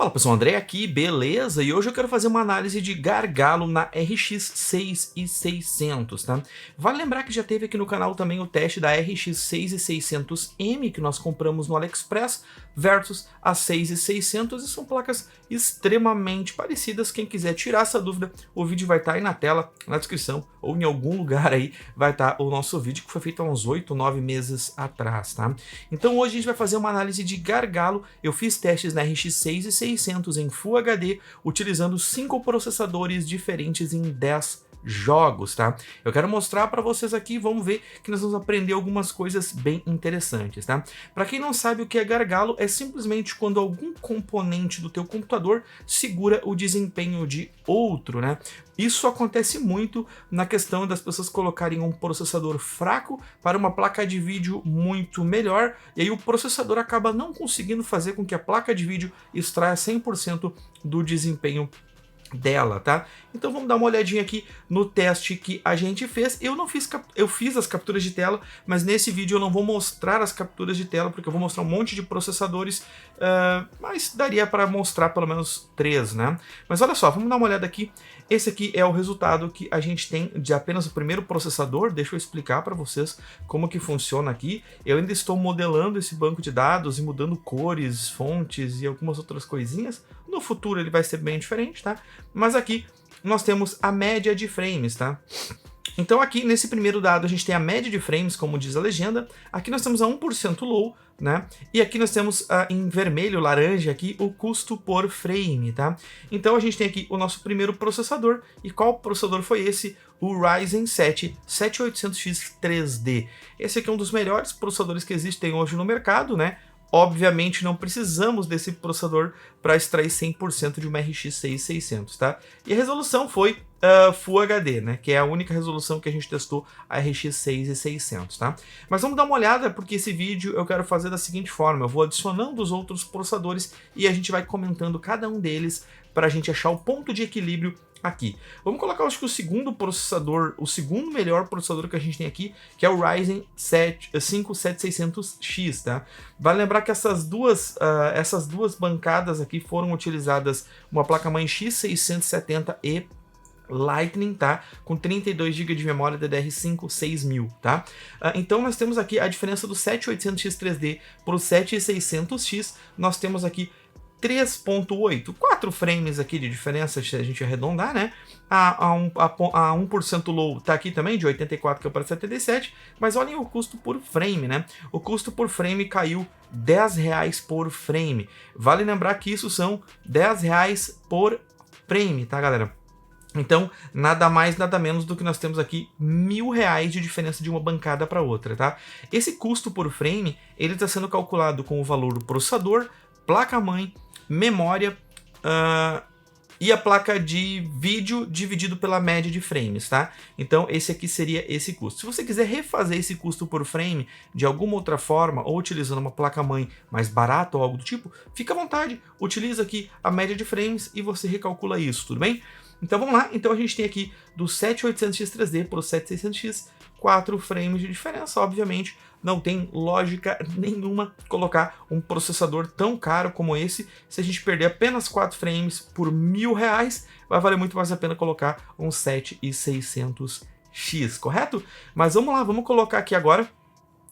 Fala pessoal, André aqui, beleza? E hoje eu quero fazer uma análise de gargalo na RX 6600, tá? Vale lembrar que já teve aqui no canal também o teste da RX 6600M que nós compramos no AliExpress versus a 6600 e são placas extremamente parecidas. Quem quiser tirar essa dúvida, o vídeo vai estar aí na tela, na descrição ou em algum lugar aí vai estar o nosso vídeo que foi feito há uns 8, 9 meses atrás, tá? Então hoje a gente vai fazer uma análise de gargalo. Eu fiz testes na RX 6600 em Full HD, utilizando 5 processadores diferentes em 10 jogos, tá? Eu quero mostrar para vocês aqui, vamos ver que nós vamos aprender algumas coisas bem interessantes, tá? Para quem não sabe o que é gargalo, é simplesmente quando algum componente do teu computador segura o desempenho de outro, né? Isso acontece muito na questão das pessoas colocarem um processador fraco para uma placa de vídeo muito melhor, e aí o processador acaba não conseguindo fazer com que a placa de vídeo extraia 100% do desempenho dela, tá? Então vamos dar uma olhadinha aqui no teste que a gente fez. Eu fiz as capturas de tela, mas nesse vídeo eu não vou mostrar as capturas de tela, porque eu vou mostrar um monte de processadores, mas daria para mostrar pelo menos 3, né? Mas olha só, vamos dar uma olhada aqui. Esse aqui é o resultado que a gente tem de apenas o primeiro processador. Deixa eu explicar para vocês como que funciona aqui. Eu ainda estou modelando esse banco de dados e mudando cores, fontes e algumas outras coisinhas. No futuro ele vai ser bem diferente, tá? Mas aqui nós temos a média de frames, tá? Então aqui nesse primeiro dado a gente tem a média de frames, como diz a legenda. Aqui nós temos a 1% low, né? E aqui nós temos em vermelho, laranja aqui, o custo por frame, tá? Então a gente tem aqui o nosso primeiro processador. E qual processador foi esse? O Ryzen 7 7800X 3D. Esse aqui é um dos melhores processadores que existem hoje no mercado, né? Obviamente não precisamos desse processador para extrair 100% de uma RX 6600, tá? E a resolução foi Full HD, né? Que é a única resolução que a gente testou, a RX 6600, tá? Mas vamos dar uma olhada, porque esse vídeo eu quero fazer da seguinte forma: eu vou adicionando os outros processadores e a gente vai comentando cada um deles para a gente achar o ponto de equilíbrio aqui. Vamos colocar, acho que o segundo processador, o segundo melhor processador que a gente tem aqui, que é o Ryzen 5 7600X, tá? Vale lembrar que essas duas bancadas aqui foram utilizadas uma placa-mãe X670E Lightning, tá? Com 32 GB de memória DDR5 6000, tá? Então nós temos aqui a diferença do 7800X 3D para o 7600X. Nós temos aqui 3.8, 4 frames aqui de diferença, se a gente arredondar, né? A 1% low tá aqui também, de 84 que é para 77, mas olhem o custo por frame, né? O custo por frame caiu R$10 por frame. Vale lembrar que isso são R$10 por frame, tá, galera? Então, nada mais, nada menos do que nós temos aqui R$1.000 de diferença de uma bancada para outra, tá? Esse custo por frame, ele está sendo calculado com o valor do processador, placa-mãe, memória e a placa de vídeo dividido pela média de frames, tá? Então esse aqui seria esse custo. Se você quiser refazer esse custo por frame de alguma outra forma, ou utilizando uma placa-mãe mais barata ou algo do tipo, fica à vontade, utiliza aqui a média de frames e você recalcula isso, tudo bem? Então vamos lá, então a gente tem aqui do 7800X 3D para o 7600X, 4 frames de diferença. Obviamente não tem lógica nenhuma colocar um processador tão caro como esse. Se a gente perder apenas 4 frames por R$1.000, vai valer muito mais a pena colocar um 7600X, correto? Mas vamos lá, vamos colocar aqui agora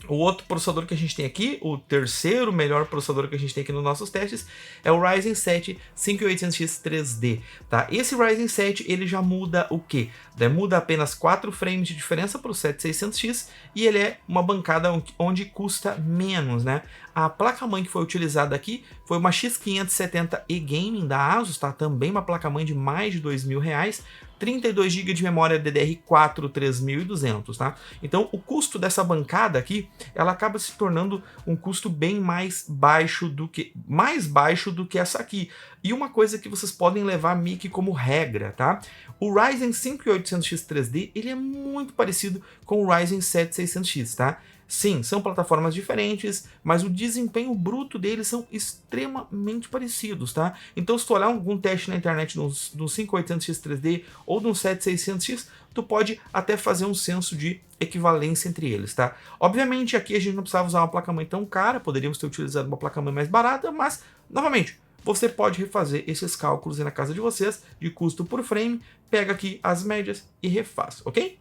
o outro processador que a gente tem aqui, o terceiro melhor processador que a gente tem aqui nos nossos testes, é o Ryzen 7 5800X 3D, tá? Esse Ryzen 7, ele já muda o quê? Muda apenas 4 frames de diferença para o 7600X e ele é uma bancada onde custa menos, né? A placa-mãe que foi utilizada aqui foi uma X570E Gaming da ASUS, tá? Também uma placa-mãe de mais de R$2.000, 32 GB de memória DDR4 3200, tá? Então o custo dessa bancada aqui, ela acaba se tornando um custo bem mais baixo do que essa aqui. E uma coisa que vocês podem levar meio que como regra, tá? O Ryzen 5800X 3D, ele é muito parecido com o Ryzen 7 600X, tá? Sim, são plataformas diferentes, mas o desempenho bruto deles são extremamente parecidos, tá? Então, se tu olhar algum teste na internet do 5800X 3D ou do 7600X, tu pode até fazer um senso de equivalência entre eles, tá? Obviamente, aqui a gente não precisava usar uma placa-mãe tão cara, poderíamos ter utilizado uma placa-mãe mais barata, mas, novamente, você pode refazer esses cálculos aí na casa de vocês, de custo por frame, pega aqui as médias e refaz, ok?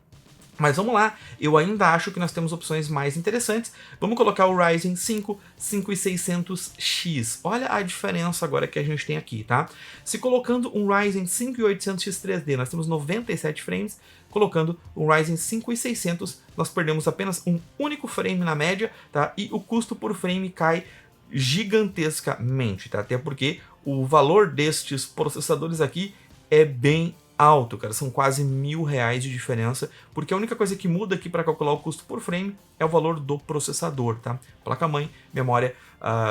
Mas vamos lá, eu ainda acho que nós temos opções mais interessantes. Vamos colocar o Ryzen 5 5600X. Olha a diferença agora que a gente tem aqui, tá? Se colocando um Ryzen 5800X 3D, nós temos 97 frames. Colocando um Ryzen 5600, nós perdemos apenas um único frame na média, tá? E o custo por frame cai gigantescamente, tá? Até porque o valor destes processadores aqui é bem alto, cara, são quase R$1.000 de diferença, porque a única coisa que muda aqui para calcular o custo por frame é o valor do processador, tá? Placa-mãe, memória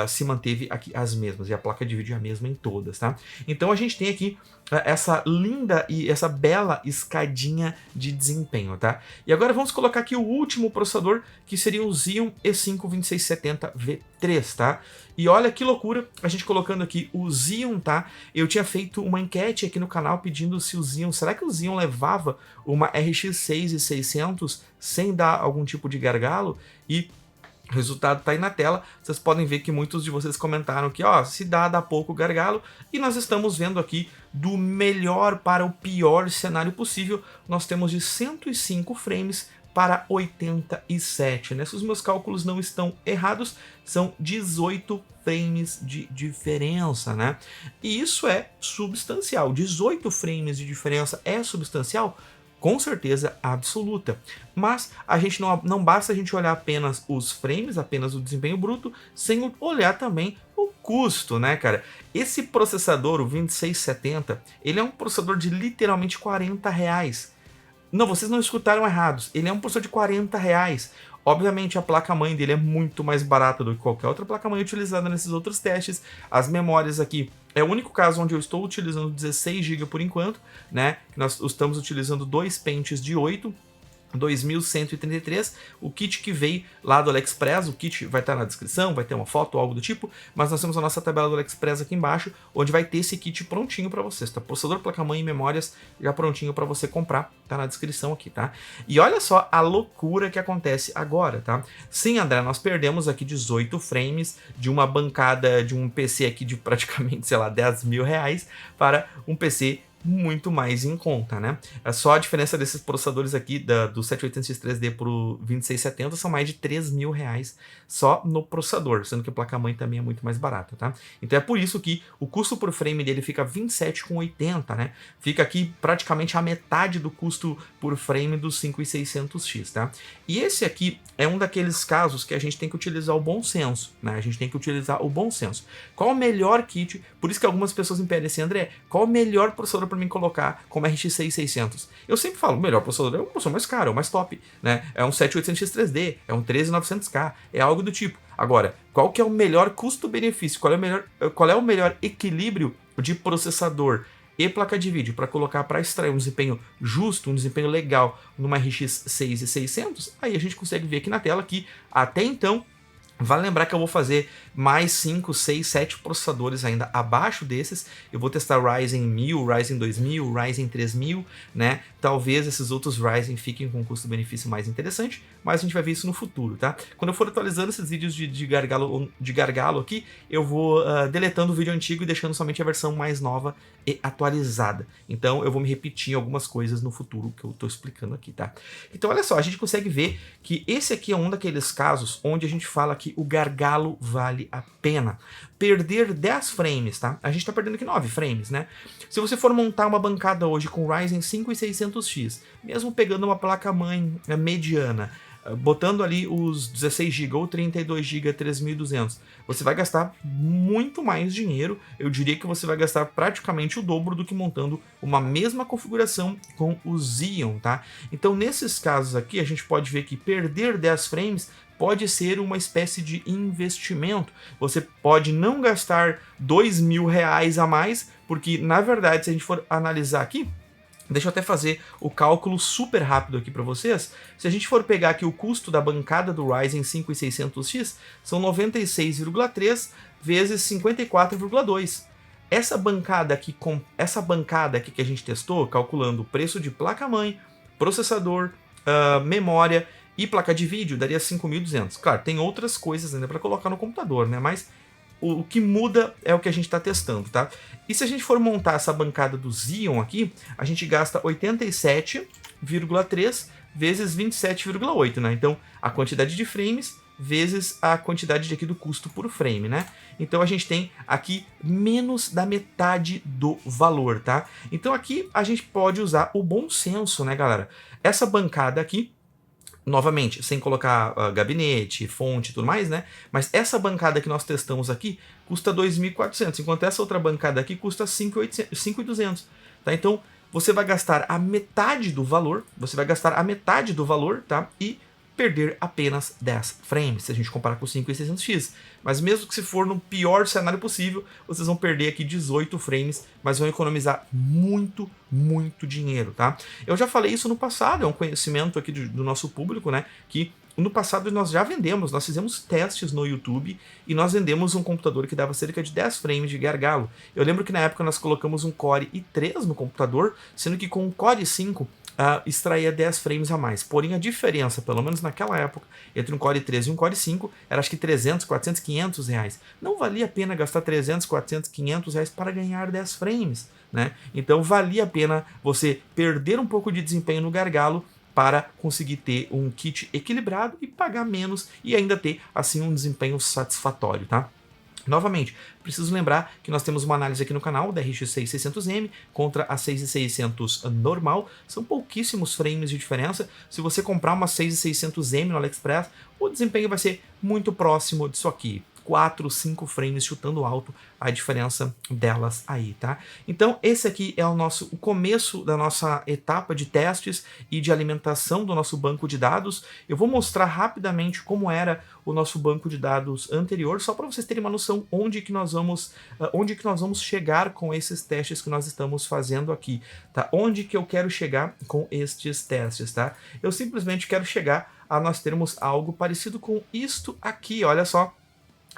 se manteve aqui as mesmas, e a placa de vídeo é a mesma em todas, tá? Então a gente tem aqui essa linda e essa bela escadinha de desempenho, tá? E agora vamos colocar aqui o último processador, que seria o Xeon E5 2670V3, tá? E olha que loucura, a gente colocando aqui o Xeon, tá? Eu tinha feito uma enquete aqui no canal pedindo se o Xeon, será que o Xeon levava uma RX 6600 sem dar algum tipo de gargalo? E o resultado está aí na tela, vocês podem ver que muitos de vocês comentaram que, ó, se dá pouco gargalo, e nós estamos vendo aqui do melhor para o pior cenário possível, nós temos de 105 frames para 87, né? Se os meus cálculos não estão errados, são 18 frames de diferença, né? E isso é substancial, 18 frames de diferença é substancial? Com certeza absoluta. Mas a gente não basta a gente olhar apenas os frames, apenas o desempenho bruto, sem olhar também o custo, né, cara? Esse processador, o 2670, ele é um processador de literalmente R$40. Não, vocês não escutaram errados. Ele é um processador de R$40. Obviamente a placa-mãe dele é muito mais barata do que qualquer outra placa-mãe utilizada nesses outros testes. As memórias aqui é o único caso onde eu estou utilizando 16 GB por enquanto, né? Nós estamos utilizando dois pentes de 8. 2133, o kit que veio lá do AliExpress, o kit vai estar na descrição, vai ter uma foto ou algo do tipo, mas nós temos a nossa tabela do AliExpress aqui embaixo, onde vai ter esse kit prontinho para vocês, tá? Processador, placa-mãe e memórias já prontinho para você comprar, tá na descrição aqui, tá? E olha só a loucura que acontece agora, tá? Sim, André, nós perdemos aqui 18 frames de uma bancada de um PC aqui de praticamente, sei lá, R$10.000 para um PC muito mais em conta, né? Só a diferença desses processadores aqui do 7800X 3D pro 2670 são mais de R$3.000 só no processador, sendo que a placa-mãe também é muito mais barata, tá? Então é por isso que o custo por frame dele fica R$27,80, né? Fica aqui praticamente a metade do custo por frame do 5600X, tá? E esse aqui é um daqueles casos que a gente tem que utilizar o bom senso, né? A gente tem que utilizar o bom senso. Qual o melhor kit? Por isso que algumas pessoas me pedem assim, André, qual o melhor processador para mim colocar como RX 6600? Eu sempre falo, o melhor processador é o processador mais caro, é o mais top, né? É um 7800X 3D, é um 13900K, é algo do tipo. Agora, qual que é o melhor custo-benefício? Qual é o melhor equilíbrio de processador e placa de vídeo para colocar para extrair um desempenho justo, um desempenho legal numa RX 6600? Aí a gente consegue ver aqui na tela que até então vale lembrar que eu vou fazer mais 5, 6, 7 processadores ainda abaixo desses. Eu vou testar Ryzen 1000, Ryzen 2000, Ryzen 3000, né? Talvez esses outros Ryzen fiquem com um custo-benefício mais interessante, mas a gente vai ver isso no futuro, tá? Quando eu for atualizando esses vídeos de gargalo aqui, eu vou deletando o vídeo antigo e deixando somente a versão mais nova e atualizada. Então eu vou me repetir em algumas coisas no futuro que eu tô explicando aqui, tá? Então olha só, a gente consegue ver que esse aqui é um daqueles casos onde a gente fala que o gargalo vale a pena. Perder 10 frames, tá? A gente tá perdendo aqui 9 frames, né? Se você for montar uma bancada hoje com Ryzen 5600X, mesmo pegando uma placa-mãe mediana, botando ali os 16 GB ou 32 GB 3200, você vai gastar muito mais dinheiro. Eu diria que você vai gastar praticamente o dobro do que montando uma mesma configuração com o Xeon, tá? Então nesses casos aqui a gente pode ver que perder 10 frames pode ser uma espécie de investimento. Você pode não gastar R$2.000 a mais, porque na verdade se a gente for analisar aqui, deixa eu até fazer o cálculo super rápido aqui para vocês. Se a gente for pegar aqui o custo da bancada do Ryzen 5600X, são 96,3 vezes 54,2. Essa bancada aqui que a gente testou, calculando o preço de placa-mãe, processador, memória e placa de vídeo, daria 5.200. Claro, tem outras coisas ainda para colocar no computador, né? Mas o que muda é o que a gente está testando, tá? E se a gente for montar essa bancada do Xeon aqui, a gente gasta 87,3 vezes 27,8, né? Então, a quantidade de frames vezes a quantidade aqui do custo por frame, né? Então a gente tem aqui menos da metade do valor, tá? Então aqui a gente pode usar o bom senso, né, galera? Essa bancada aqui, novamente, sem colocar gabinete, fonte e tudo mais, né? Mas essa bancada que nós testamos aqui custa 2.400, enquanto essa outra bancada aqui custa 5.200, tá? Então você vai gastar a metade do valor, tá? E perder apenas 10 frames, se a gente comparar com o 5600X. Mas mesmo que se for no pior cenário possível, vocês vão perder aqui 18 frames, mas vão economizar muito, muito dinheiro, tá? Eu já falei isso no passado, é um conhecimento aqui do nosso público, né? Que no passado nós já vendemos, nós fizemos testes no YouTube e nós vendemos um computador que dava cerca de 10 frames de gargalo. Eu lembro que na época nós colocamos um Core i3 no computador, sendo que com o Core i5 extraía 10 frames a mais. Porém, a diferença, pelo menos naquela época, entre um Core i3 e um Core i5, era acho que 300, 400, 500 reais. Não valia a pena gastar 300, 400, 500 reais para ganhar 10 frames, né? Então, valia a pena você perder um pouco de desempenho no gargalo para conseguir ter um kit equilibrado e pagar menos e ainda ter, assim, um desempenho satisfatório, tá? Novamente, preciso lembrar que nós temos uma análise aqui no canal da RX 6600M contra a 6600 normal. São pouquíssimos frames de diferença. Se você comprar uma 6600M no AliExpress, o desempenho vai ser muito próximo disso aqui. 4, 5 frames chutando alto a diferença delas aí, tá? Então esse aqui é o começo da nossa etapa de testes e de alimentação do nosso banco de dados. Eu vou mostrar rapidamente como era o nosso banco de dados anterior, só para vocês terem uma noção onde que nós vamos chegar com esses testes que nós estamos fazendo aqui, tá? Onde que eu quero chegar com estes testes, tá? Eu simplesmente quero chegar a nós termos algo parecido com isto aqui, olha só.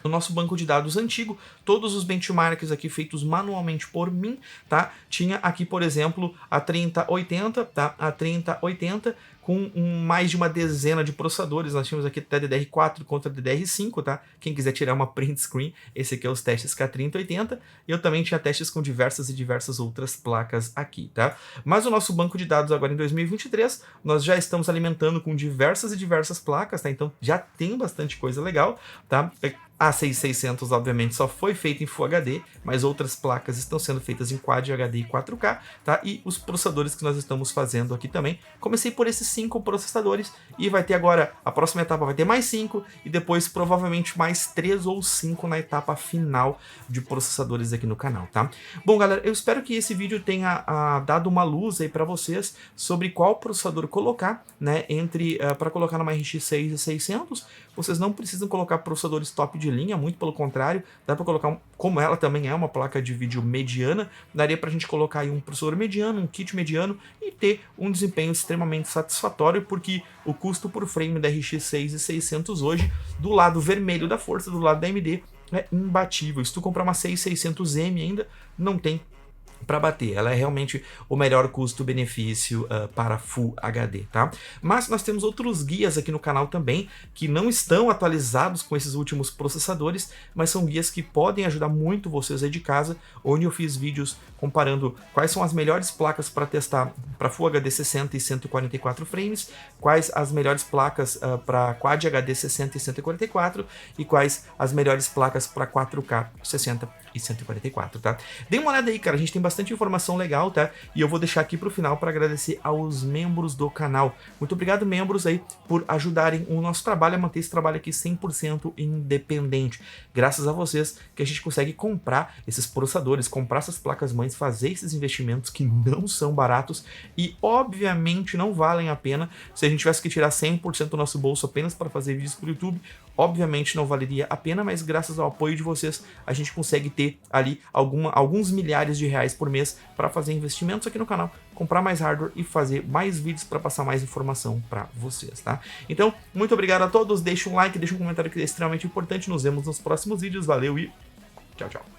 No nosso banco de dados antigo, todos os benchmarks aqui feitos manualmente por mim, tá? Tinha aqui, por exemplo, a 3080, tá? A 3080 com mais de uma dezena de processadores. Nós tínhamos aqui até DDR4 contra DDR5, tá? Quem quiser tirar uma print screen, esse aqui é os testes com a 3080. Eu também tinha testes com diversas outras placas aqui, tá? Mas o nosso banco de dados agora em 2023, nós já estamos alimentando com diversas placas, tá? Então já tem bastante coisa legal, tá? A 6600, obviamente, só foi feita em Full HD, mas outras placas estão sendo feitas em Quad HD e 4K, tá? E os processadores que nós estamos fazendo aqui também. Comecei por esses 5 processadores e vai ter agora, a próxima etapa vai ter mais 5 e depois provavelmente mais 3 ou 5 na etapa final de processadores aqui no canal, tá? Bom, galera, eu espero que esse vídeo tenha dado uma luz aí para vocês sobre qual processador colocar, né, para colocar numa RX 6600. Vocês não precisam colocar processadores top de linha, muito pelo contrário, dá para colocar, como ela também é uma placa de vídeo mediana, daria para a gente colocar aí um processador mediano, um kit mediano e ter um desempenho extremamente satisfatório, porque o custo por frame da RX 6600 hoje, do lado vermelho da força, do lado da AMD, é imbatível. Se tu comprar uma 6600M ainda, não tem para bater. Ela é realmente o melhor custo-benefício para Full HD, tá? Mas nós temos outros guias aqui no canal também, que não estão atualizados com esses últimos processadores, mas são guias que podem ajudar muito vocês aí de casa, onde eu fiz vídeos comparando quais são as melhores placas para testar para Full HD 60 e 144 frames, quais as melhores placas para Quad HD 60 e 144 e quais as melhores placas para 4K 60 e 144, tá? Dê uma olhada aí, cara, a gente tem bastante informação legal, tá? E eu vou deixar aqui pro final para agradecer aos membros do canal. Muito obrigado, membros, aí, por ajudarem o nosso trabalho a manter esse trabalho aqui 100% independente. Graças a vocês que a gente consegue comprar esses processadores, comprar essas placas-mães, fazer esses investimentos que não são baratos e, obviamente, não valem a pena. Se a gente tivesse que tirar 100% do nosso bolso apenas para fazer vídeos pro YouTube, obviamente não valeria a pena, mas graças ao apoio de vocês, a gente consegue ter ali alguns milhares de reais por mês para fazer investimentos aqui no canal, comprar mais hardware e fazer mais vídeos para passar mais informação para vocês, tá? Então, muito obrigado a todos, deixa um like, deixa um comentário que é extremamente importante, nos vemos nos próximos vídeos, valeu e tchau, tchau!